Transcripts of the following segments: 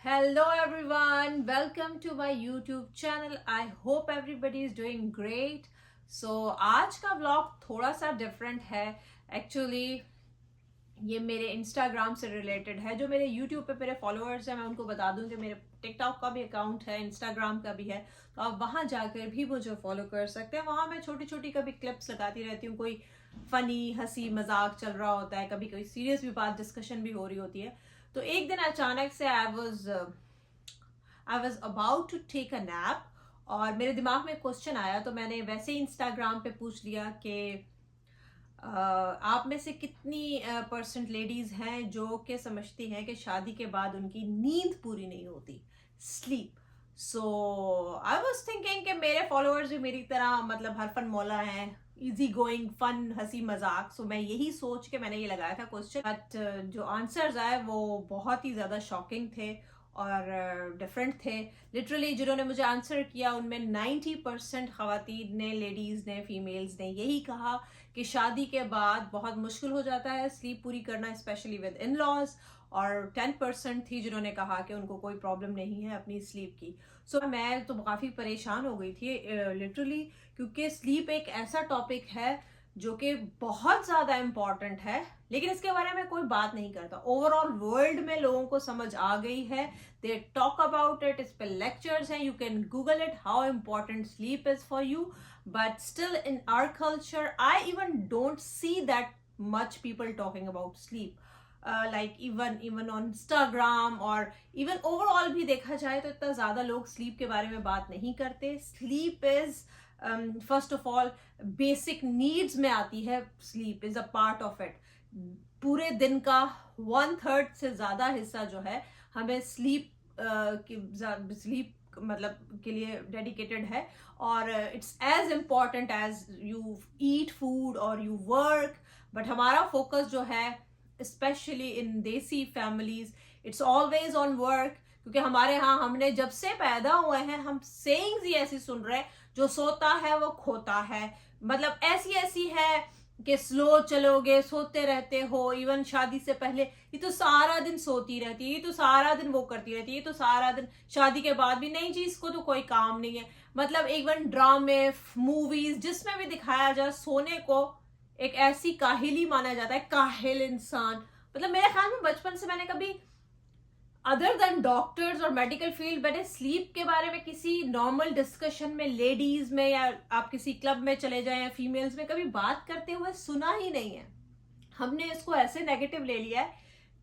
Hello everyone, welcome to my YouTube channel. I hope everybody is doing great. So आज का vlog थोड़ा सा different है. Actually ये मेरे Instagram से related है. जो मेरे YouTube पे मेरे followers हैं मैं उनको बता दूं कि मेरे TikTok का भी account है, Instagram का भी है, तो आप वहाँ जाकर भी मुझे follow कर सकते हैं. वहाँ मैं छोटी छोटी कभी clips लगाती रहती हूँ, कोई फनी हंसी मजाक चल रहा होता है, कभी कोई सीरियस भी बात डिस्कशन भी हो रही होती है. तो एक दिन अचानक से I was about to take a nap और मेरे दिमाग में क्वेश्चन आया, तो मैंने वैसे ही इंस्टाग्राम पे पूछ लिया कि आप में से कितनी परसेंट लेडीज हैं जो कि समझती हैं कि शादी के बाद उनकी नींद पूरी नहीं होती, sleep. So I was thinking कि मेरे फॉलोअर्स भी मेरी तरह मतलब हरफन मौला हैं, इजी गोइंग फन हंसी मजाक. सो मैं यही सोच के मैंने ये लगाया था क्वेश्चन, बट जो आंसर्स आए वो बहुत ही ज़्यादा शॉकिंग थे और डिफरेंट थे. लिटरली जिन्होंने मुझे आंसर किया उनमें 90% खवातीन ने, लेडीज़ ने, फीमेल्स ने यही कहा कि शादी के बाद बहुत मुश्किल हो जाता है स्लीप पूरी करना, स्पेशली विद इन लॉज. और 10% थी जिन्होंने कहा कि उनको कोई प्रॉब्लम नहीं है अपनी स्लीप की. सो मैं तो काफ़ी परेशान हो गई थी लिटरली, क्योंकि स्लीप एक ऐसा टॉपिक है जो कि बहुत ज़्यादा इम्पॉर्टेंट है, लेकिन इसके बारे में कोई बात नहीं करता. ओवरऑल वर्ल्ड में लोगों को समझ आ गई है, दे टॉक अबाउट इट, इस पे लेक्चर्स हैं, you can Google it how important sleep is for you. But still in our culture I even don't see that much people talking about sleep, like even on Instagram और even overall भी देखा जाए तो इतना ज़्यादा लोग sleep के बारे में बात नहीं करते. Sleep is first of all basic needs में आती है. Sleep is a part of it. पूरे दिन का 1/3 से ज़्यादा हिस्सा जो है हमें स्लीप मतलब के लिए डेडिकेटेड है. और it's as important as you eat food और यू वर्क. बट हमारा फोकस जो है specially in desi families, it's always on work, क्योंकि हमारे यहाँ हमने जब से पैदा हुए हैं हम सेइंग्स ही ऐसी सुन रहे हैं, जो सोता है वो खोता है. मतलब ऐसी ऐसी है कि स्लो चलोगे, सोते रहते हो. इवन शादी से पहले ये तो सारा दिन सोती रहती है, ये तो सारा दिन वो करती रहती है, ये तो सारा दिन. शादी के बाद भी नहीं जी, इसको तो कोई काम नहीं है. मतलब इवन ड्रामे, मूवीज जिसमें भी दिखाया जाए सोने को एक ऐसी काहिली माना जाता है, काहिल इंसान. मतलब मेरे ख्याल में बचपन से मैंने कभी अदर देन डॉक्टर्स और मेडिकल फील्ड मैंने स्लीप के बारे में किसी नॉर्मल डिस्कशन में, लेडीज में, या आप किसी क्लब में चले जाएं या फीमेल्स में कभी बात करते हुए सुना ही नहीं है. हमने इसको ऐसे नेगेटिव ले लिया है,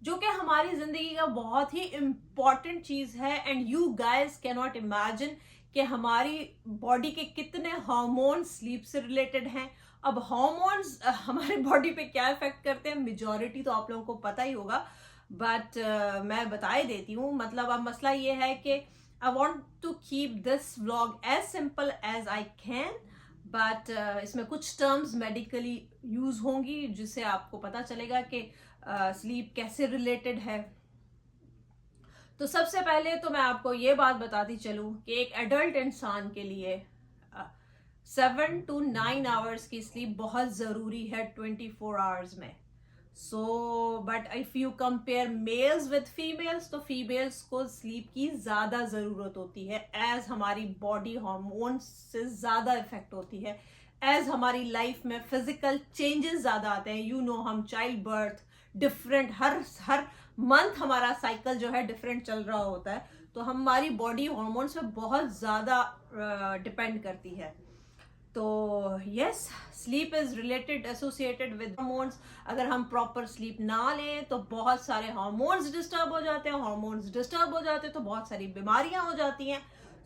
जो कि हमारी जिंदगी का बहुत ही इंपॉर्टेंट चीज है. And you guys can not imagine कि हमारी बॉडी के कितने हार्मोन्स स्लीप से रिलेटेड हैं. अब हार्मोन्स हमारे बॉडी पे क्या इफेक्ट करते हैं, मेजॉरिटी तो आप लोगों को पता ही होगा, बट मैं बता ही देती हूँ. मतलब अब मसला ये है कि I want to keep this vlog as simple as I can, but इसमें कुछ टर्म्स मेडिकली यूज होंगी जिससे आपको पता चलेगा कि स्लीप कैसे रिलेटेड है. तो सबसे पहले तो मैं आपको ये बात बताती चलूं कि एक एडल्ट इंसान के लिए 7 to 9 आवर्स की स्लीप बहुत ज़रूरी है 24 आवर्स में. So but if you compare males with females, तो फीमेल्स को स्लीप की ज़्यादा ज़रूरत होती है, एज हमारी बॉडी हार्मोन्स से ज़्यादा इफेक्ट होती है, एज हमारी लाइफ में फिजिकल चेंजेस ज़्यादा आते हैं. यू नो हम चाइल्ड बर्थ डिफरेंट, हर मंथ हमारा साइकिल जो है डिफरेंट चल रहा होता है, तो हमारी बॉडी हार्मोन्स पे बहुत ज़्यादा डिपेंड करती है. तो yes, sleep is related associated with hormones. अगर हम प्रॉपर स्लीप ना लें तो बहुत सारे हार्मोन्स डिस्टर्ब हो जाते हैं, हार्मोन्स डिस्टर्ब हो जाते हैं तो बहुत सारी बीमारियां हो जाती हैं.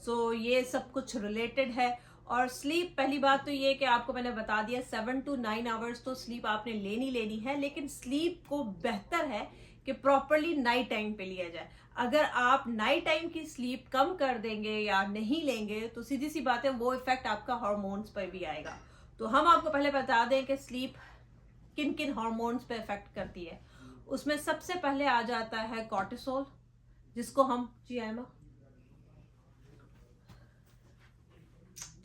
सो ये सब कुछ रिलेटेड है. और स्लीप, पहली बात तो ये कि आपको मैंने बता दिया 7 to 9 आवर्स तो स्लीप आपने लेनी है, लेकिन स्लीप को बेहतर है कि प्रॉपरली नाइट टाइम पे लिया जाए. अगर आप नाइट टाइम की स्लीप कम कर देंगे या नहीं लेंगे तो सीधी सी बात है वो इफेक्ट आपका हार्मोन्स पर भी आएगा. तो हम आपको पहले बता दें कि स्लीप किन किन हार्मोन्स पे इफेक्ट करती है. उसमें सबसे पहले आ जाता है कॉर्टिसोल, जिसको हम, जी आयमा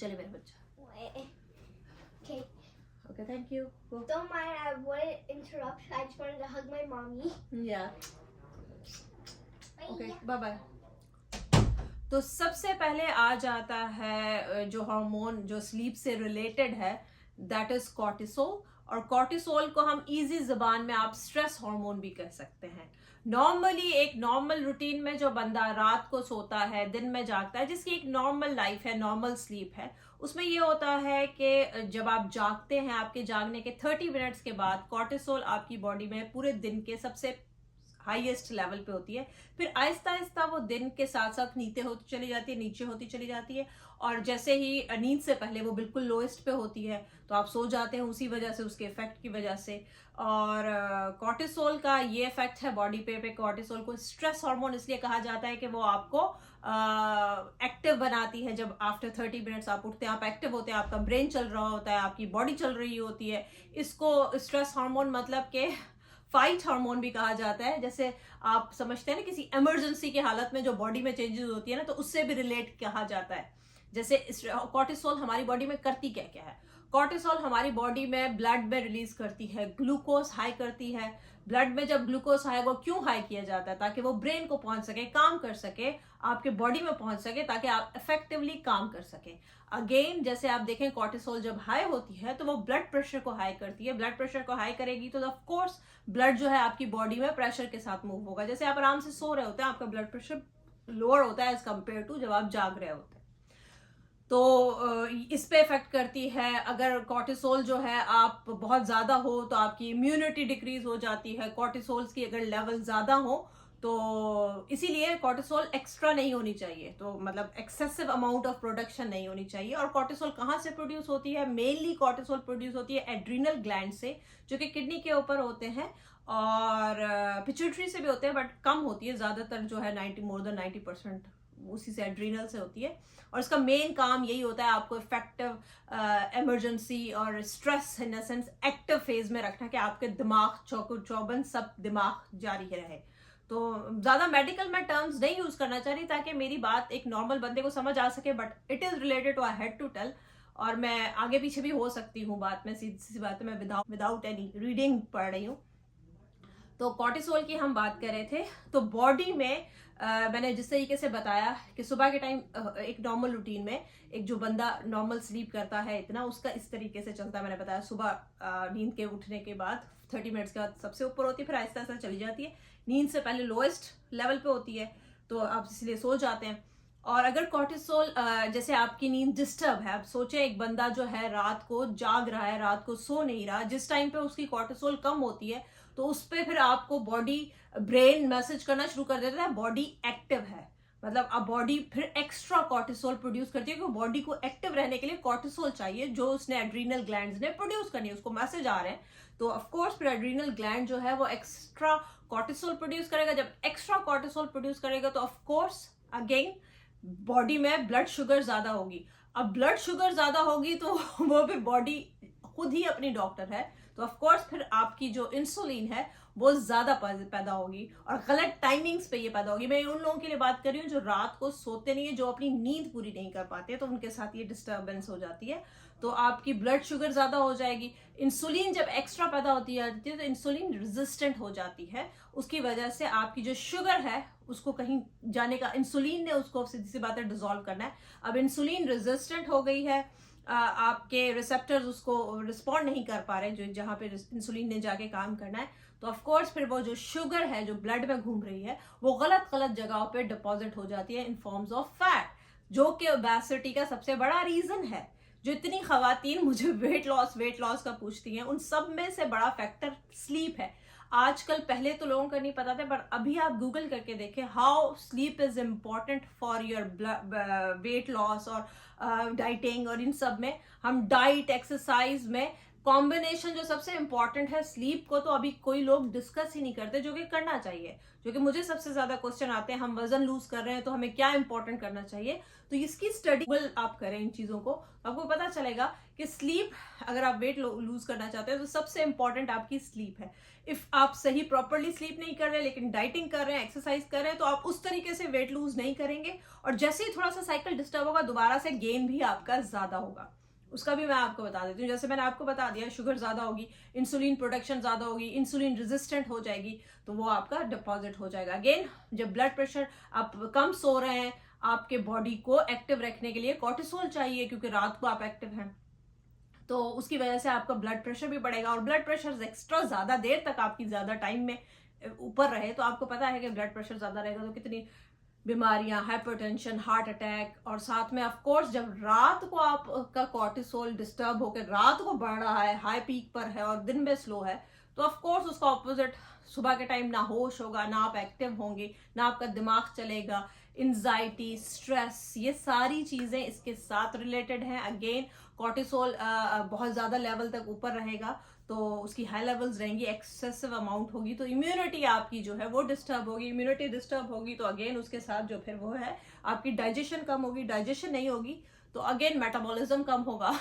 चले मेरे बच्चा. Okay. Okay, thank you. Go. Don't mind, I wouldn't interrupt. I just wanted to hug my mommy. Yeah. Okay, bye bye. तो सबसे पहले आ जाता है जो हार्मोन जो स्लीप से रिलेटेड है, दैट इज कॉर्टिसोल। और कॉर्टिसोल को हम इजी जुबान में आप स्ट्रेस हार्मोन भी कह सकते हैं। नॉर्मली एक नॉर्मल रूटीन में जो बंदा रात को सोता है, दिन में जागता है, जिसकी एक नॉर्मल लाइफ है, नॉर्मल स्लीप है, उसमें ये होता है कि जब आप जागते हैं, आपके जागने के 30 मिनट्स के बाद कॉर्टिसोल आपकी बॉडी में पूरे दिन के सबसे हाईएस्ट लेवल पे होती है। फिर आहिस्ता आहिस्ता वो दिन के साथ साथ नीचे होती चली जाती है, नीचे होती चली जाती है, और जैसे ही नींद से पहले वो बिल्कुल लोएस्ट पे होती है, तो आप सो जाते हैं उसी वजह से, उसके इफेक्ट की वजह से। और कॉर्टिसोल का ये इफेक्ट है बॉडी पे कॉर्टिसोल को स्ट्रेस हार्मोन इसलिए कहा जाता है कि वो आपको एक्टिव बनाती है। जब आफ्टर 30 मिनट्स आप उठते हैं, आप एक्टिव होते हैं, आपका ब्रेन चल रहा होता है, आपकी बॉडी चल रही होती है। इसको स्ट्रेस हार्मोन मतलब के फाइट हार्मोन भी कहा जाता है। जैसे आप समझते हैं ना, किसी इमरजेंसी की हालत में जो बॉडी में चेंजेस होती है ना, तो उससे भी रिलेट कहा जाता है। जैसे कॉर्टिसोल हमारी बॉडी में करती क्या क्या है? कॉर्टिसोल हमारी बॉडी में ब्लड में रिलीज करती है, ग्लूकोज हाई करती है। ब्लड में जब ग्लूकोज हाई, वो क्यों हाई किया जाता है? ताकि वो ब्रेन को पहुंच सके, काम कर सके, आपके बॉडी में पहुंच सके, ताकि आप इफेक्टिवली काम कर सके। अगेन जैसे आप देखें, कॉर्टिसोल जब हाई होती है तो वो ब्लड प्रेशर को हाई करती है। ब्लड प्रेशर को हाई करेगी तो ऑफ कोर्स ब्लड जो है आपकी बॉडी में प्रेशर के साथ मूव होगा। जैसे आप आराम से सो रहे होते हैं, आपका ब्लड प्रेशर लोअर होता है एज कंपेयर टू जब आप जाग रहे होते हैं। तो इस पे इफेक्ट करती है। अगर कॉर्टिसोल जो है आप बहुत ज्यादा हो तो आपकी इम्यूनिटी डिक्रीज हो जाती है। कॉर्टिसोल्स की अगर लेवल ज्यादा हो तो इसीलिए कॉर्टिसोल एक्स्ट्रा नहीं होनी चाहिए, तो मतलब एक्सेसिव अमाउंट ऑफ प्रोडक्शन नहीं होनी चाहिए। और कॉर्टिसोल कहाँ से प्रोड्यूस होती है? मेनली कॉर्टिसोल प्रोड्यूस होती है एड्रीनल ग्लैंड से, जो कि किडनी के ऊपर होते हैं, और पिट्यूटरी से भी होते हैं, बट कम होती है। ज्यादातर जो है मोर देन 90% उसी से, एड्रीनल से होती है। और इसका मेन काम यही होता है आपको इफेक्टिव इमरजेंसी और stress in sense active phase में रखना, कि आपके दिमाग चौबन सब दिमाग जारी रहे। तो ज्यादा मेडिकल में टर्म्स नहीं यूज करना चाह रही, ताकि मेरी बात एक नॉर्मल बंदे को समझ आ सके, but it is related to I had to tell. और मैं आगे पीछे भी हो सकती हूँ बात में, सीधी सी बात है, मैं विदाउट एनी रीडिंग पढ़ रही हूँ। तो कॉर्टिसोल की हम बात कर रहे थे। तो बॉडी में मैंने जिस तरीके से बताया कि सुबह के टाइम एक नॉर्मल रूटीन में एक जो बंदा नॉर्मल स्लीप करता है इतना, उसका इस तरीके से चलता है। मैंने बताया सुबह नींद के उठने के बाद 30 मिनट्स के बाद सबसे ऊपर होती है, फिर आहिस्ता आहिस्ता चली जाती है। नींद से पहले लोएस्ट लेवल पे होती है, तो आप इसलिए सो जाते हैं। और अगर कॉर्टिसोल जैसे आपकी नींद डिस्टर्ब है, आप सोचे एक बंदा जो है रात को जाग रहा है, रात को सो नहीं रहा, जिस टाइम पे उसकी कॉर्टिसोल कम होती है, तो उस पर फिर आपको बॉडी ब्रेन मैसेज करना शुरू कर देता है बॉडी एक्टिव है। मतलब अब बॉडी फिर एक्स्ट्रा कॉर्टिसोल प्रोड्यूस करती है, क्योंकि बॉडी को एक्टिव रहने के लिए कॉर्टिसोल चाहिए, जो उसने एड्रीनल ग्लैंड्स ने प्रोड्यूस करनी है, उसको मैसेज आ रहे हैं। तो ऑफ कोर्स फिर एड्रीनल ग्लैंड जो है वो एक्स्ट्रा कॉर्टिसोल प्रोड्यूस करेगा। जब एक्स्ट्रा कॉर्टिसोल प्रोड्यूस करेगा तो ऑफ कोर्स अगेन बॉडी में ब्लड शुगर ज्यादा होगी। अब ब्लड शुगर ज्यादा होगी तो वो भी बॉडी खुद ही अपनी डॉक्टर है, तो ऑफ कोर्स फिर आपकी जो इंसुलिन है वो ज्यादा पैदा होगी, और गलत टाइमिंग्स पे ये पैदा होगी। मैं उन लोगों के लिए बात कर रही हूँ जो रात को सोते नहीं है, जो अपनी नींद पूरी नहीं कर पाते, तो उनके साथ ये डिस्टर्बेंस हो जाती है। तो आपकी ब्लड शुगर ज्यादा हो जाएगी। इंसुलिन जब एक्स्ट्रा पैदा होती है तो इंसुलिन रेजिस्टेंट हो जाती है, उसकी वजह से आपकी जो शुगर है उसको कहीं जाने का, इंसुलिन ने उसको सीधी सी बात है डिसॉल्व करना है। अब इंसुलिन रेजिस्टेंट हो गई है, आपके रिसेप्टर्स उसको रिस्पॉन्ड नहीं कर पा रहे, जो जहां पे इंसुलिन ने जाके काम करना है, तो ऑफ कोर्स फिर वो जो शुगर है जो ब्लड में घूम रही है वो गलत जगहों पे डिपॉजिट हो जाती है इन फॉर्म्स ऑफ फैट, जो कि ओबेसिटी का सबसे बड़ा रीजन है। जो इतनी खवातीन मुझे वेट लॉस का पूछती हैं, उन सब में से बड़ा फैक्टर स्लीप है। आजकल, पहले तो लोगों को नहीं पता था, पर अभी आप गूगल करके देखें how sleep is important for your weight loss और डाइटिंग, और इन सब में हम डाइट एक्सरसाइज में कॉम्बिनेशन जो सबसे इंपॉर्टेंट है स्लीप को, तो अभी कोई लोग डिस्कस ही नहीं करते, जो कि करना चाहिए। जो कि मुझे सबसे ज्यादा क्वेश्चन आते हैं, हम वजन लूज कर रहे हैं तो हमें क्या इंपॉर्टेंट करना चाहिए, तो इसकी स्टडी आप करें इन चीजों को, तो आपको पता चलेगा कि स्लीप, अगर आप वेट लूज करना चाहते हैं तो सबसे इंपॉर्टेंट आपकी स्लीप है। इफ आप सही प्रॉपरली स्लीप नहीं कर रहे लेकिन डाइटिंग कर रहे हैं, एक्सरसाइज कर रहे हैं, तो आप उस तरीके से वेट लूज नहीं करेंगे, और जैसे ही थोड़ा सा साइकिल डिस्टर्ब होगा दोबारा से गेन भी आपका ज्यादा होगा। उसका भी मैं आपको बता देती हूँ। जैसे मैंने आपको बता दिया, शुगर ज्यादा होगी, इंसुलिन प्रोडक्शन ज्यादा होगी, इंसुलिन रेजिस्टेंट हो जाएगी, तो वो आपका डिपॉजिट हो जाएगा। अगेन, जब ब्लड प्रेशर, आप कम सो रहे हैं, आपके बॉडी को एक्टिव रखने के लिए कॉर्टिसोल चाहिए, क्योंकि रात को आप एक्टिव हैं, तो उसकी वजह से आपका ब्लड प्रेशर भी बढ़ेगा। और ब्लड प्रेशर एक्स्ट्रा ज्यादा देर तक आपकी ज्यादा टाइम में ऊपर रहे, तो आपको पता है कि ब्लड प्रेशर ज्यादा रहेगा तो कितनी बीमारियां, हाइपरटेंशन, हार्ट अटैक। और साथ में ऑफ कोर्स जब रात को आपका कॉर्टिसोल डिस्टर्ब होकर रात को बढ़ रहा है, हाई पीक पर है और दिन में स्लो है, तो ऑफ कोर्स उसका ऑपोजिट सुबह के टाइम ना होश होगा, ना आप एक्टिव होंगे, ना आपका दिमाग चलेगा, एंजाइटी, स्ट्रेस, ये सारी चीजें इसके साथ रिलेटेड हैं। अगेन कॉर्टिसोल बहुत ज्यादा लेवल तक ऊपर रहेगा तो उसकी हाई लेवल्स रहेंगी, एक्सेसिव अमाउंट होगी, तो इम्यूनिटी आपकी जो है वो डिस्टर्ब होगी। इम्यूनिटी डिस्टर्ब होगी तो अगेन उसके साथ जो फिर वो है आपकी डाइजेशन कम होगी, डाइजेशन नहीं होगी तो अगेन मेटाबॉलिज्म कम होगा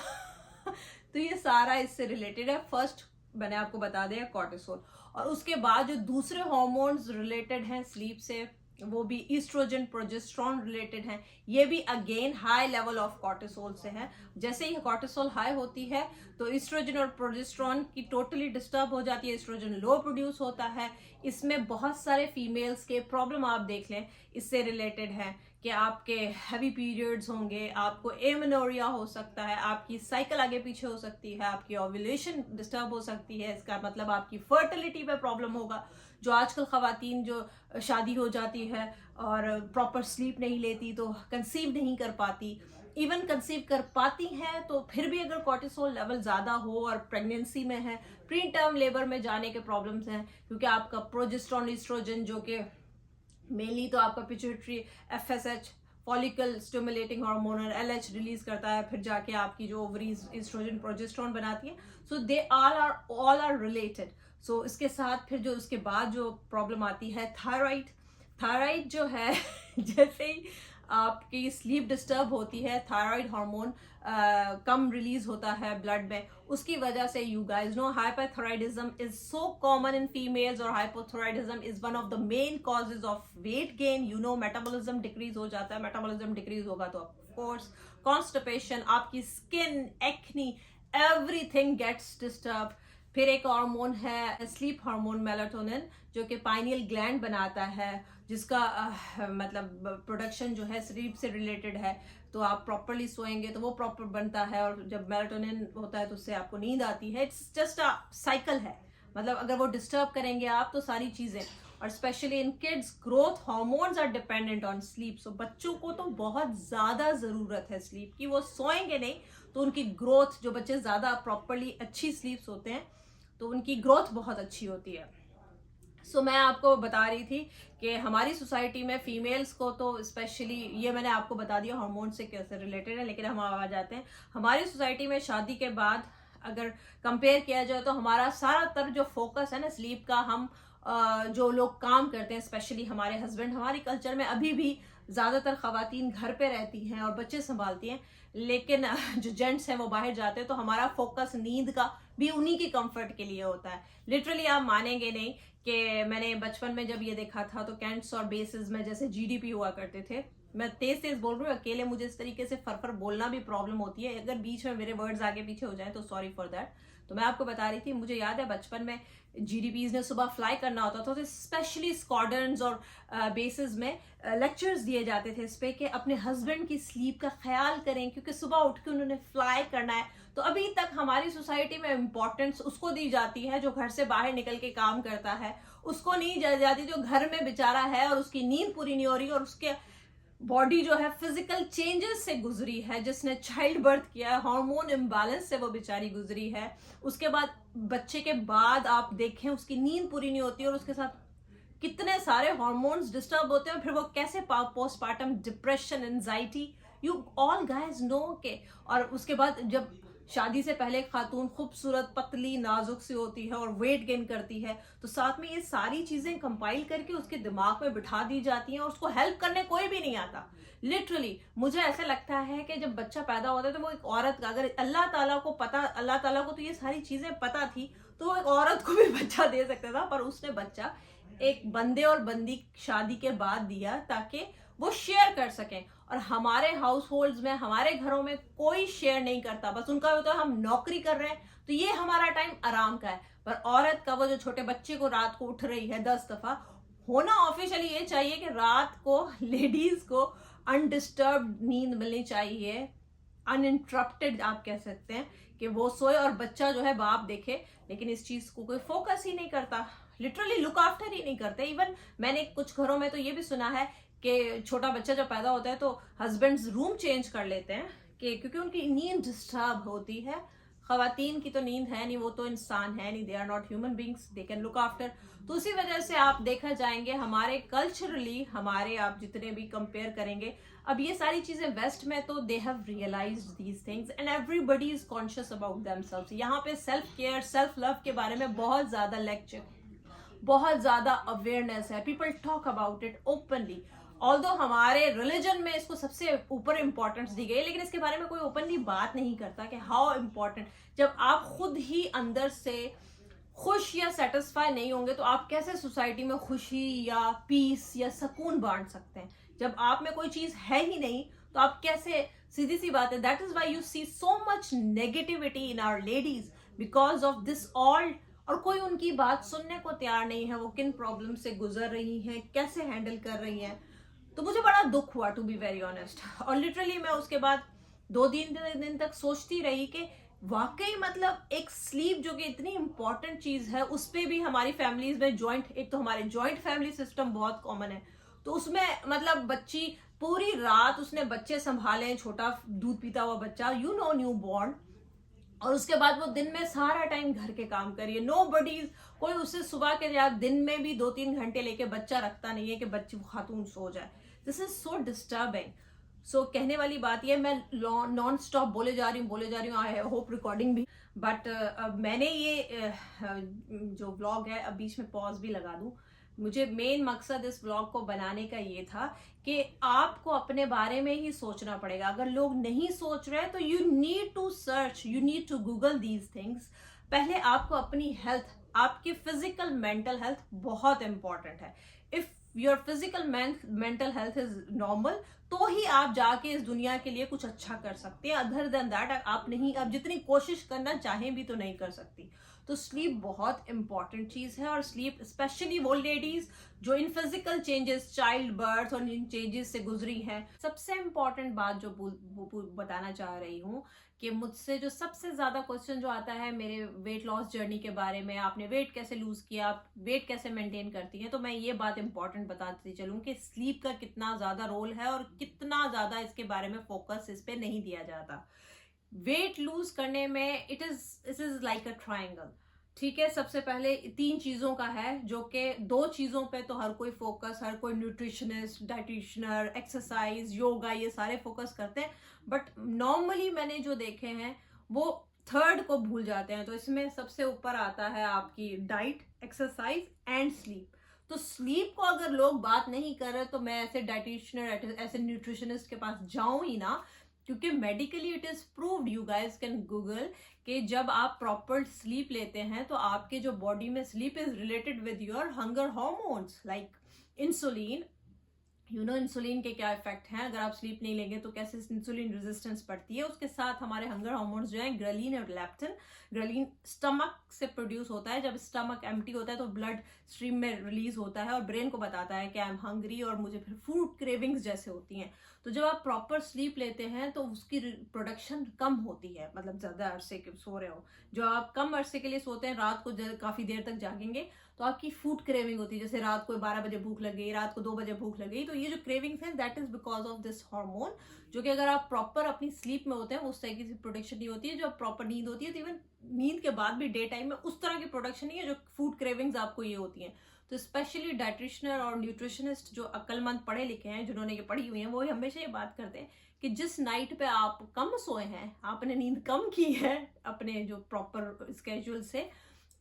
तो ये सारा इससे रिलेटेड है। फर्स्ट मैंने आपको बता दिया कॉर्टिसोल, और उसके बाद जो दूसरे हार्मोन्स रिलेटेड हैं स्लीप से, वो भी ईस्ट्रोजन, प्रोजेस्टेरॉन रिलेटेड हैं। ये भी again high level of cortisol से है। जैसे ही कॉर्टिसोल हाई होती है तो ईस्ट्रोजन और प्रोजेस्टेरॉन की टोटली डिस्टर्ब हो जाती है, ईस्ट्रोजन लो प्रोड्यूस होता है। इसमें बहुत सारे फीमेल्स के प्रॉब्लम आप देख लें इससे रिलेटेड है कि आपके हैवी पीरियड्स होंगे, आपको एमेनोरिया हो सकता है, आपकी साइकिल आगे पीछे हो सकती है, आपकी ओव्यूलेशन डिस्टर्ब हो सकती है, इसका मतलब आपकी फर्टिलिटी पे प्रॉब्लम होगा। जो आजकल खवातीन जो शादी हो जाती है और प्रॉपर स्लीप नहीं लेती तो कंसीव नहीं कर पाती, इवन कंसीव कर पाती हैं तो फिर भी अगर कॉर्टिसोल लेवल ज़्यादा हो और प्रेगनेंसी में है, प्री टर्म लेबर में जाने के प्रॉब्लम्स हैं, क्योंकि आपका प्रोजेस्टेरॉन, ईस्ट्रोजन जो कि मेनली तो आपका pituitary, FSH, follicle stimulating hormone और एलएच रिलीज करता है, फिर जाके आपकी जो ओवरीज ईस्ट्रोजन, प्रोजेस्टेरॉन बनाती है। सो दे ऑल आर रिलेटेड। सो इसके साथ फिर जो उसके बाद जो प्रॉब्लम आती है थायराइड। थायराइड जो है जैसे ही आपकी स्लीप डिस्टर्ब होती है, थायराइड हार्मोन कम रिलीज होता है ब्लड में, उसकी वजह से you guys know hyperthyroidism is so common in females, और hypothyroidism is one of the main causes of weight gain. You know metabolism decrease हो जाता है, मेटाबॉलिज्म डिक्रीज होगा तो ऑफ कोर्स कॉन्स्टिपेशन, आपकी skin, acne, everything gets disturb. फिर एक hormone है स्लीप हार्मोन मेलाटोनिन, जो कि पाइनियल ग्लैंड बनाता है, जिसका मतलब प्रोडक्शन जो है स्लीप से रिलेटेड है। तो आप प्रॉपरली सोएंगे तो वो प्रॉपर बनता है, और जब मेलाटोनिन होता है तो उससे आपको नींद आती है। इट्स जस्ट अ साइकिल है, मतलब अगर वो डिस्टर्ब करेंगे आप तो सारी चीजें, और specially in kids growth hormones are dependent on sleep. So बच्चों को तो बहुत ज्यादा जरूरत है स्लीप की, वो सोएंगे नहीं तो उनकी ग्रोथ, जो बच्चे ज्यादा प्रॉपरली अच्छी स्लीप सोते हैं तो उनकी ग्रोथ बहुत अच्छी होती है। सो मैं आपको बता रही थी कि हमारी सोसाइटी में फीमेल्स को तो स्पेशली, ये मैंने आपको बता दिया हार्मोन से कैसे रिलेटेड है, लेकिन हम आ जाते हैं हमारी सोसाइटी में शादी के बाद अगर कंपेयर किया जाए तो हमारा सारा जो फोकस है ना स्लीप का, हम जो लोग काम करते हैं स्पेशली हमारे हस्बैंड, हमारी कल्चर में अभी भी ज्यादातर खवातीन घर पे रहती हैं और बच्चे संभालती हैं, लेकिन जो जेंट्स हैं वो बाहर जाते हैं, तो हमारा फोकस नींद का भी उन्हीं की कंफर्ट के लिए होता है। लिटरली आप मानेंगे नहीं कि मैंने बचपन में जब ये देखा था तो कैंट्स और बेसिस में जैसे जीडीपी हुआ करते थे, मैं तेज तेज बोल रही हूँ, अकेले मुझे इस तरीके से फर बोलना भी प्रॉब्लम होती है, अगर बीच में मेरे वर्ड्स आगे पीछे हो जाए तो सॉरी फॉर दैट। तो मैं आपको बता रही थी, मुझे याद है बचपन में जीडीपीज ने सुबह फ्लाई करना होता था तो स्पेशली स्क्वाड्रन्स और बेसिस में लेक्चर्स दिए जाते थे इस पे कि अपने हस्बैंड की स्लीप का ख्याल करें, क्योंकि सुबह उठ के उन्होंने फ्लाई करना है। तो अभी तक हमारी सोसाइटी में इम्पोर्टेंस उसको दी जाती है जो घर से बाहर निकल के काम करता है, उसको नहीं दी जाती जो घर में बेचारा है और उसकी नींद पूरी नहीं हो रही और उसके बॉडी जो है फिजिकल चेंजेस से गुजरी है, जिसने चाइल्ड बर्थ किया है, हार्मोन इम्बैलेंस से वो बेचारी गुजरी है। उसके बाद बच्चे के बाद आप देखें उसकी नींद पूरी नहीं होती और उसके साथ कितने सारे हार्मोन्स डिस्टर्ब होते हैं, फिर वो कैसे postpartum depression, anxiety, you all guys know के। और उसके बाद जब शादी से पहले खातून खूबसूरत, पतली, नाजुक सी होती है और वेट गेन करती है, तो साथ में ये सारी चीजें कंपाइल करके उसके दिमाग में बिठा दी जाती हैं और उसको हेल्प करने कोई भी नहीं आता। लिटरली मुझे ऐसा लगता है कि जब बच्चा पैदा होता है तो वो एक औरत का, अगर अल्लाह ताला को तो ये सारी चीजें पता थी तो वो एक औरत को भी बच्चा दे सकता था, पर उसने बच्चा एक बंदे और बंदी शादी के बाद दिया ताकि वो शेयर कर सकें। और हमारे हाउस होल्ड्स में, हमारे घरों में कोई शेयर नहीं करता, बस उनका होता है हम नौकरी कर रहे हैं तो ये हमारा टाइम आराम का है। पर औरत का वो जो छोटे बच्चे को रात को उठ रही है 10 दफा, होना ऑफिशियली ये चाहिए कि रात को लेडीज को अनडिस्टर्ब्ड नींद मिलनी चाहिए, अनइंटरप्टेड आप कह सकते हैं, कि वो सोए और बच्चा जो है बाप देखे, लेकिन इस चीज को कोई फोकस ही नहीं करता, लिटरली लुक आफ्टर ही नहीं करते। इवन मैंने कुछ घरों में तो ये भी सुना है कि छोटा बच्चा जब पैदा होता है तो हस्बैंड्स रूम चेंज कर लेते हैं कि क्योंकि उनकी नींद डिस्टर्ब होती है। खवातीन की तो नींद है नहीं, वो तो इंसान है नहीं, they are not human beings, they can look after. तो उसी वजह से आप देखा जाएंगे हमारे कल्चरली, हमारे आप जितने भी कंपेयर करेंगे, अब ये सारी चीजें वेस्ट में तो they have realised these things and everybody is conscious about themselves. यहाँ पे सेल्फ केयर, सेल्फ लव के बारे में बहुत ज्यादा लेक्चर, बहुत ज्यादा अवेयरनेस है, people talk about it openly. Although हमारे रिलीजन में इसको सबसे ऊपर इंपॉर्टेंस दी गई है, लेकिन इसके बारे में कोई ओपनली बात नहीं करता कि हाउ इम्पोर्टेंट। जब आप खुद ही अंदर से खुश या सेटिस्फाई नहीं होंगे तो आप कैसे सोसाइटी में खुशी या पीस या सुकून बांट सकते हैं? जब आप में कोई चीज है ही नहीं तो आप कैसे, सीधी सी बात है। That is why you see so much negativity in our ladies because of this all. और कोई उनकी बात सुनने को तैयार नहीं है, वो किन प्रॉब्लम से गुजर रही हैं, कैसे हैंडल कर रही हैं। तो मुझे बड़ा दुख हुआ, टू बी वेरी ऑनेस्ट। और लिटरली मैं उसके बाद 2-3 दिन तक सोचती रही कि वाकई मतलब एक स्लीप जो कि इतनी इंपॉर्टेंट चीज है, उस पर भी हमारी फैमिलीज में जॉइंट, एक तो हमारे जॉइंट फैमिली सिस्टम बहुत कॉमन है, तो उसमें मतलब बच्ची पूरी रात उसने बच्चे संभाले, छोटा दूध पीता हुआ बच्चा, यू नो न्यू बॉर्न, और उसके बाद वो दिन में सारा टाइम घर के काम करिए। नो बडीज, कोई उससे सुबह के या दिन में भी 2-3 घंटे लेके बच्चा रखता नहीं है कि बच्ची खातून सो जाए। This is so disturbing. So कहने वाली बात ये, मैं नॉन स्टॉप बोले जा रही हूँ, आई होप रिकॉर्डिंग भी, बट मैंने ये जो व्लॉग है अब बीच में पॉज भी लगा दूं। मुझे मेन मकसद इस व्लॉग को बनाने का ये था कि आपको अपने बारे में ही सोचना पड़ेगा। अगर लोग नहीं सोच रहे तो you need to search, you need to Google these things. पहले आपको अपनी हेल्थ, आपकी फिजिकल मेंटल हेल्थ बहुत इंपॉर्टेंट है। If your physical mental health is normal तो ही आप जाके इस दुनिया के लिए कुछ अच्छा कर सकते हैं। अदर देन दैट आप नहीं, आप जितनी कोशिश करना चाहें भी तो नहीं कर सकती। तो स्लीप बहुत इंपॉर्टेंट चीज है, और स्लीप स्पेशली वो लेडीज जो in physical changes, child birth और इन चेंजेस से गुजरी हैं। सबसे इंपॉर्टेंट बात जो बताना चाह रही हूँ कि मुझसे जो सबसे ज्यादा क्वेश्चन जो आता है मेरे वेट लॉस जर्नी के बारे में, आपने वेट कैसे लूज किया, आप वेट कैसे मेंटेन करती हैं, तो मैं ये बात इंपॉर्टेंट बताती चलूं कि स्लीप का कितना ज्यादा रोल है और कितना ज्यादा इसके बारे में फोकस इस पे नहीं दिया जाता। वेट लूज करने में it is like a triangle. ठीक है, सबसे पहले 3 चीजों का है, जो कि 2 चीजों पे तो हर कोई फोकस, हर कोई न्यूट्रिशनिस्ट, डाइटिशियनर, एक्सरसाइज, योगा, ये सारे फोकस करते हैं, बट नॉर्मली मैंने जो देखे हैं वो 3rd को भूल जाते हैं। तो इसमें सबसे ऊपर आता है आपकी डाइट, एक्सरसाइज एंड स्लीप। तो स्लीप को अगर लोग बात नहीं कर रहे तो मैं ऐसे डाइटिशियनर, ऐसे न्यूट्रिशनिस्ट के पास जाऊं ही ना, क्योंकि medically it is proved, you guys can Google, कि जब आप प्रॉपर स्लीप लेते हैं तो आपके जो बॉडी में sleep is related with your hunger hormones like insulin. You know insulin के क्या इफेक्ट हैं, अगर आप स्लीप नहीं लेंगे तो कैसे इंसुलिन रेजिस्टेंस बढ़ती है। उसके साथ हमारे हंगर हार्मोन्स जो हैं, ग्रेलिन और लेप्टिन। ग्रेलिन स्टमक से प्रोड्यूस होता है, जब स्टमक एम्प्टी होता है तो ब्लड स्ट्रीम में रिलीज होता है और ब्रेन को बताता है कि आई एम हंग्री और मुझे फिर फूड क्रेविंग्स जैसे होती हैं। तो जब आप प्रॉपर स्लीप लेते हैं तो उसकी प्रोडक्शन कम होती है, मतलब ज्यादा अरसे के सो रहे हो। जो आप कम अरसे के लिए सोते हैं, रात को काफी देर तक जागेंगे, तो आपकी फूड क्रेविंग होती है, जैसे रात को 12 बजे भूख लग गई, रात को 2 बजे भूख लग गई। तो ये जो क्रेविंग्स हैं that is because of this hormone, जो कि अगर आप प्रॉपर अपनी स्लीप में होते हैं उस तरीके से प्रोडक्शन नहीं होती है। जो प्रॉपर नींद होती है तो इवन नींद के बाद भी डे टाइम में उस तरह की प्रोडक्शन नहीं है जो फूड क्रेविंग्स आपको ये होती हैं। तो स्पेशली डाइटिशियनर और न्यूट्रिशनिस्ट जो अक्लमंद पढ़े लिखे हैं, जिन्होंने ये पढ़ी हुई हैं, वो हमेशा ये बात करते हैं कि जिस नाइट पे आप कम सोए हैं, आपने नींद कम की है अपने जो प्रॉपर स्केड्यूल से,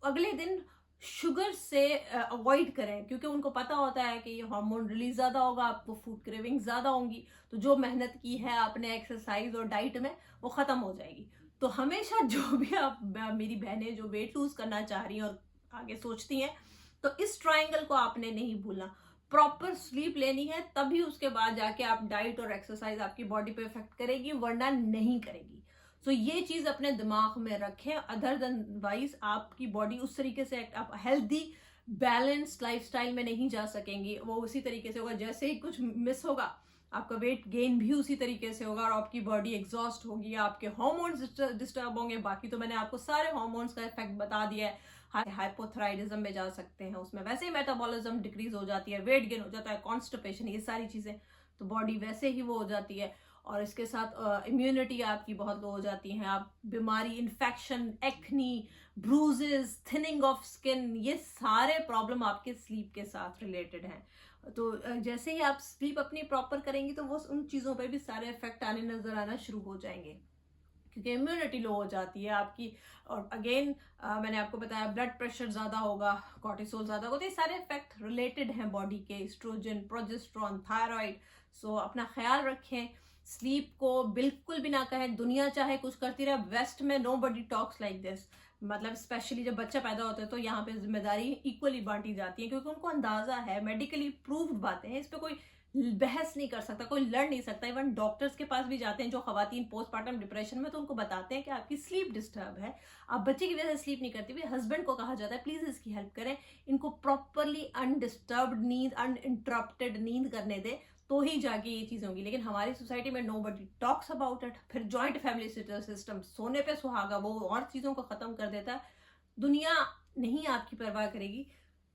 अगले दिन शुगर से अवॉइड करें, क्योंकि उनको पता होता है कि ये हार्मोन रिलीज ज्यादा होगा, आपको फूड क्रेविंग ज्यादा होंगी, तो जो मेहनत की है आपने एक्सरसाइज और डाइट में वो खत्म हो जाएगी। तो हमेशा जो भी आप, मेरी बहनें जो वेट लूज करना चाह रही हैं और आगे सोचती हैं, तो इस ट्रायंगल को आपने नहीं भूलना। प्रॉपर स्लीप लेनी है, तभी उसके बाद जाके आप डाइट और एक्सरसाइज आपकी बॉडी पे इफेक्ट करेगी, वरना नहीं करेगी। सो ये चीज अपने दिमाग में रखें। अदर देन वाइज आपकी बॉडी उस तरीके से आप हेल्दी बैलेंस्ड लाइफस्टाइल में नहीं जा सकेंगी। वो उसी तरीके से होगा, जैसे ही कुछ मिस होगा आपका वेट गेन भी उसी तरीके से होगा और आपकी बॉडी एग्जॉस्ट होगी, आपके हार्मोन्स डिस्टर्ब होंगे। बाकी तो मैंने आपको सारे हार्मोन्स का इफेक्ट बता दिया है। हाइपोथायराइडिज्म में जा सकते हैं, उसमें वैसे ही मेटाबॉलिज्म डिक्रीज हो जाती है, वेट गेन हो जाता है, कॉन्स्टिपेशन, ये सारी चीजें, तो बॉडी वैसे ही वो हो जाती है। और इसके साथ इम्यूनिटी आपकी बहुत लो हो जाती है, आप बीमारी, infection, acne, bruises, thinning of skin, ये सारे प्रॉब्लम आपके स्लीप के साथ रिलेटेड हैं। तो जैसे ही आप स्लीप अपनी प्रॉपर करेंगी तो वो उन चीज़ों पे भी सारे इफेक्ट आने नजर आना शुरू हो जाएंगे, क्योंकि इम्यूनिटी लो हो जाती है आपकी। और अगेन मैंने आपको बताया ब्लड प्रेशर ज़्यादा होगा, कॉर्टिसोल ज़्यादा होगा, तो ये सारे इफेक्ट रिलेटेड हैं बॉडी के, एस्ट्रोजन, प्रोजेस्टेरॉन, थायराइड। सो अपना ख्याल रखें, स्लीप को बिल्कुल भी ना कहें। दुनिया चाहे कुछ करती रहे, वेस्ट में nobody talks like this. मतलब स्पेशली जब बच्चा पैदा होता है तो यहाँ पे जिम्मेदारी इक्वली बांटी जाती है, क्योंकि उनको अंदाजा है, मेडिकली प्रूव्ड बातें हैं, इस पे कोई बहस नहीं कर सकता, कोई लड़ नहीं सकता। इवन डॉक्टर्स के पास भी जाते हैं जो खवातीन पोस्टमार्टम डिप्रेशन में, तो उनको बताते हैं कि आपकी स्लीप डिस्टर्ब है, आप बच्चे की वजह से स्लीप नहीं करती हुई। हस्बैंड को कहा जाता है प्लीज इसकी हेल्प करें, इनको प्रॉपरली अनडिस्टर्ब्ड नींद, अनइंटरप्टेड नींद करने दे, तो ही जाके ये चीज़ होंगी। लेकिन हमारी सोसाइटी में nobody talks about it. फिर जॉइंट फैमिली सिस्टम, सोने पे सुहागा, वो और चीज़ों को ख़त्म कर देता है। दुनिया नहीं आपकी परवाह करेगी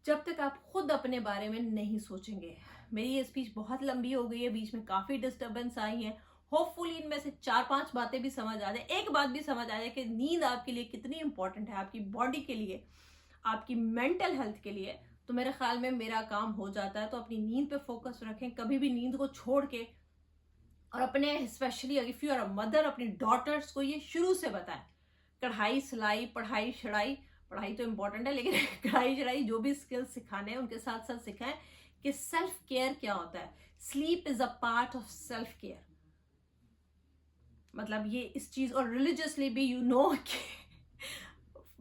जब तक आप खुद अपने बारे में नहीं सोचेंगे। मेरी ये स्पीच बहुत लंबी हो गई है, बीच में काफ़ी डिस्टर्बेंस आई है। होपफुली इनमें से 4-5 बातें भी समझ आ जाए, एक बात भी समझ आ जाए कि नींद आपके लिए कितनी इंपॉर्टेंट है, आपकी बॉडी के लिए, आपकी मेंटल हेल्थ के लिए, तो मेरे ख्याल में मेरा काम हो जाता है। तो अपनी नींद पे फोकस रखें, कभी भी नींद को छोड़ के। और अपने specially if you are a mother, अपनी डॉटर्स को ये शुरू से बताएं, कढ़ाई, सिलाई, पढ़ाई, शढ़ाई, पढ़ाई तो इंपॉर्टेंट है, लेकिन कढ़ाई शढ़ाई जो भी स्किल्स सिखाने हैं उनके साथ साथ सिखाएं कि सेल्फ केयर क्या होता है। Sleep is a part of self care. मतलब ये इस चीज, और रिलीजियसली भी यू नो कि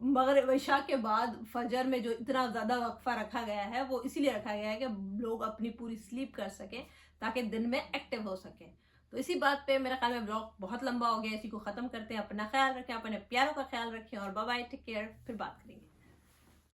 मगर इशा के बाद फजर में जो इतना ज्यादा वक्फा रखा गया है, वो इसीलिए रखा गया है कि लोग अपनी पूरी स्लीप कर सकें, ताकि दिन में एक्टिव हो सके। तो इसी बात पे मेरा ख्याल में ब्लॉग बहुत लंबा हो गया, इसी को खत्म करते हैं। अपना ख्याल रखें, अपने प्यारों का ख्याल रखें, और बाय बाय, टेक केयर, फिर बात करेंगे।